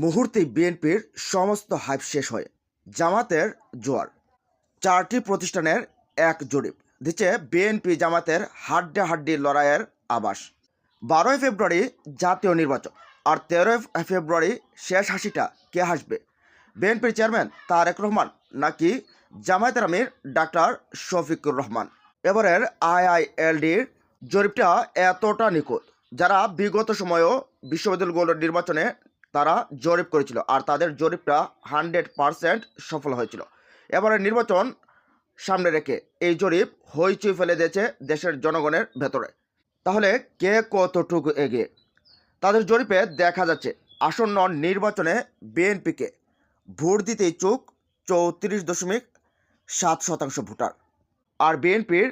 মুহূর্তেই বিএনপির সমস্ত হাইপ শেষ হয়। জামাতের জোয়ার। 4টি প্রতিষ্ঠানের এক জরিপ দিচ্ছে বিএনপি জামাতের হাড্ডাহাড্ডি লড়াইয়ের আভাস। 12ই ফেব্রুয়ারি জাতীয় নির্বাচন, আর 13ই ফেব্রুয়ারি শেষ হাসিটা কে হাসবে? বিএনপির চেয়ারম্যান তারেক রহমান নাকি জামায়াতের আমির ডাক্তার শফিকুর রহমান? এবারের আইআইএলডির জরিপটা এতটা নিখুঁত, যারা বিগত সময়েও বিশ্ববিদ্যালয়গুলোর নির্বাচনে তারা জরিপ করেছিল, আর তাদের জরিপটা 100% সফল হয়েছিল। এবারের নির্বাচন সামনে রেখে এই জরিপ হইচই ফেলে দিয়েছে দেশের জনগণের ভেতরে। তাহলে কে কতটুকু এগিয়ে? তাদের জরিপে দেখা যাচ্ছে আসন্ন নির্বাচনে বিএনপিকে ভোট দিতে ইচ্ছুক 34.7% ভোটার। আর বিএনপির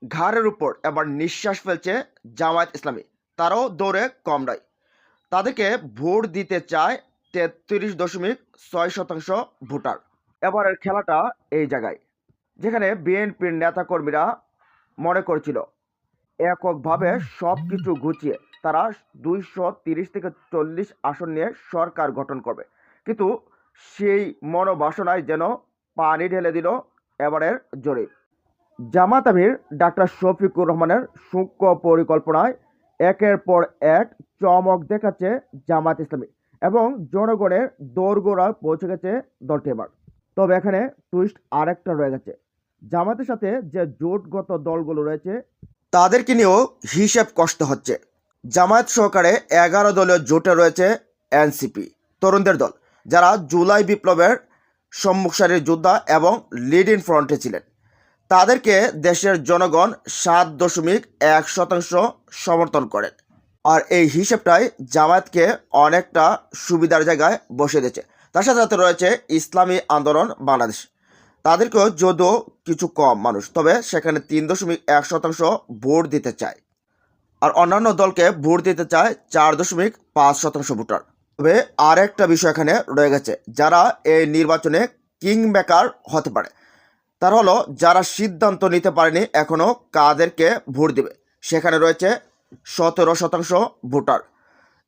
ঘাড়ের উপর এবার নিঃশ্বাস ফেলছে জামায়াত ইসলামী। তারাও দৌড়ে কম নয়, তাদেরকে ভোট দিতে চায় 33.6% ভোটার। এবারের খেলাটা এই জায়গায়, যেখানে বিএনপির নেতাকর্মীরা মনে করছিল এককভাবে সব কিছু গুছিয়ে তারা 230 থেকে 40 আসন নিয়ে সরকার গঠন করবে, কিন্তু সেই মনোবাসনায় যেন পানি ঢেলে দিল এবারের জরিপ। জামাত আমির ডাক্তার শফিকুর রহমানের সূক্ষ্ম পরিকল্পনায় একের পর এক চমক দেখাচ্ছে জামাত ইসলামী, এবং জনগণের দোরগোড়ায় পৌঁছে গেছে দলটি এবার। তবে এখানে টুইস্ট আরেকটা রয়ে গেছে। জামাতের সাথে যে জোটগত দলগুলো রয়েছে তাদেরকে নিয়েও হিসেব কষতে হচ্ছে। জামায়াত সহকারে 11 দলীয় জোটে রয়েছে এনসিপি, তরুণদের দল, যারা জুলাই বিপ্লবের সম্মুখ সারির যোদ্ধা এবং লিডিং ফ্রন্টে ছিলেন। তাদেরকে দেশের জনগণ 7.1% সমর্থন করেন, আর এই হিসেবটাই জামায়াতকে অনেকটা সুবিধার জায়গায় বসে দিয়েছে। তার সাথে সাথে রয়েছে ইসলামী আন্দোলন বাংলাদেশ, তাদেরকেও যদিও কিছু কম মানুষ, তবে সেখানে 3.1% ভোট দিতে চায়, আর অন্যান্য দলকে ভোট দিতে চায় 4.5% ভোটার। তবে আরেকটা বিষয় এখানে রয়ে গেছে, যারা এই নির্বাচনে কিং মেকার হতে পারে তারা হলো যারা সিদ্ধান্ত নিতে পারেনি এখনও কাদেরকে ভোট দেবে। সেখানে রয়েছে 17% ভোটার।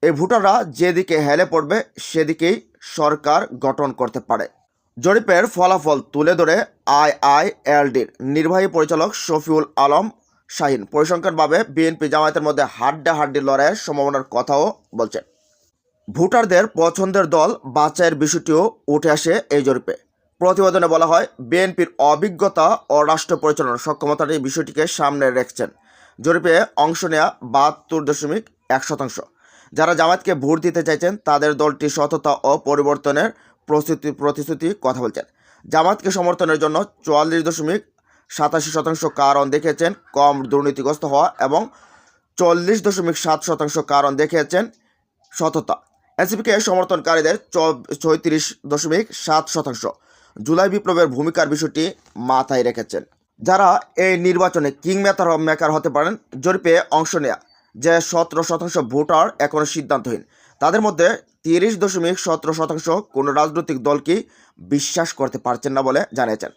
এই ভোটাররা যেদিকে হেলে পড়বে সেদিকেই সরকার গঠন করতে পারে। জরিপের ফলাফল তুলে ধরে আইআইএলডির নির্বাহী পরিচালক শফিউল আলম শাহিন পরিসংখ্যানভাবে বিএনপি জামায়াতের মধ্যে হাড্ডাহাড্ডি লড়াইয়ের সম্ভাবনার কথাও বলছেন। ভোটারদের পছন্দের দল বাছাইয়ের বিষয়টিও উঠে আসে এই জরিপে। প্রতিবেদনে বলা হয়, বিএনপির অভিজ্ঞতা ও রাষ্ট্র পরিচালনার সক্ষমতার এই বিষয়টিকে সামনে রেখেছেন জরিপে অংশ নেওয়া 72.1%। যারা জামায়াতকে ভোট দিতে চাইছেন তাদের দলটি সততা ও পরিবর্তনের প্রতিশ্রুতি কথা বলছেন। জামায়াতকে সমর্থনের জন্য 44.87% কারণ দেখিয়েছেন কম দুর্নীতিগ্রস্ত হওয়া, এবং 40.7% কারণ দেখিয়েছেন সততা। এনসিপিকে সমর্থনকারীদের 36.7% জুলাই বিপ্লবের ভূমিকার বিষয়টি মাথায় রেখেছেন। যারা এই নির্বাচনে কিং মেকার হতে পারেন, জরিপে অংশ নেয়া যে 17% ভোটার এখনও সিদ্ধান্তহীন, তাদের মধ্যে 30.17% কোনো রাজনৈতিক দলকেই বিশ্বাস করতে পারছেন না বলে জানিয়েছেন।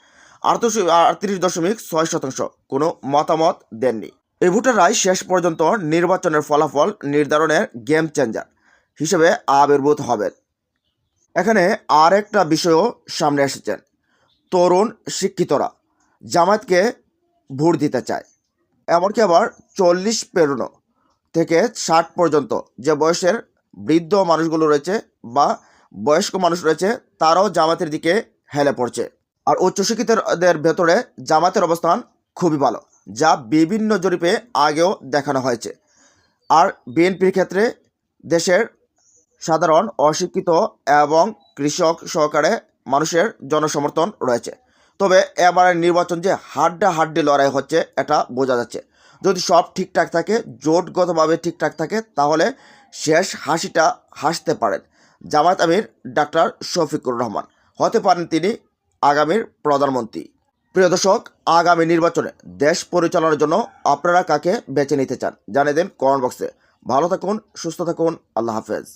38.6% কোনো মতামত দেননি। এই ভোটাররাই শেষ পর্যন্ত নির্বাচনের ফলাফল নির্ধারণের গেম চেঞ্জার হিসেবে আবির্ভূত হবেন। এখানে আরেকটা বিষয়ও সামনে এসেছেন। তরুণ শিক্ষিতরা জামায়াতকে ভোট দিতে চায়, এমনকি আবার 40 পেরোনো থেকে 60 পর্যন্ত যে বয়সের বৃদ্ধ মানুষগুলো রয়েছে বা বয়স্ক মানুষ রয়েছে, তারাও জামায়াতের দিকে হেলে পড়ছে। আর উচ্চশিক্ষিতদের ভেতরে জামায়াতের অবস্থান খুবই ভালো, যা বিভিন্ন জরিপে আগেও দেখানো হয়েছে। আর বিএনপির ক্ষেত্রে দেশের সাধারণ অশিক্ষিত এবং কৃষক সহকারে মানুষের জনসমর্থন রয়েছে। তবে এবারের নির্বাচন যে হাড্ডাহাড্ডি লড়াই হচ্ছে এটা বোঝা যাচ্ছে। যদি সব ঠিকঠাক থাকে, জোটগতভাবে ঠিকঠাক থাকে, তাহলে শেষ হাসিটা হাসতে পারেন জামায়াত আমির ডাক্তার শফিকুর রহমান। হতে পারেন তিনি আগামীর প্রধানমন্ত্রী। প্রিয় দর্শক, আগামী নির্বাচনে দেশ পরিচালনার জন্য আপনারা কাকে বেছে নিতে চান জানিয়ে দিন কমেন্ট বক্সে। ভালো থাকুন, সুস্থ থাকুন, আল্লাহ হাফেজ।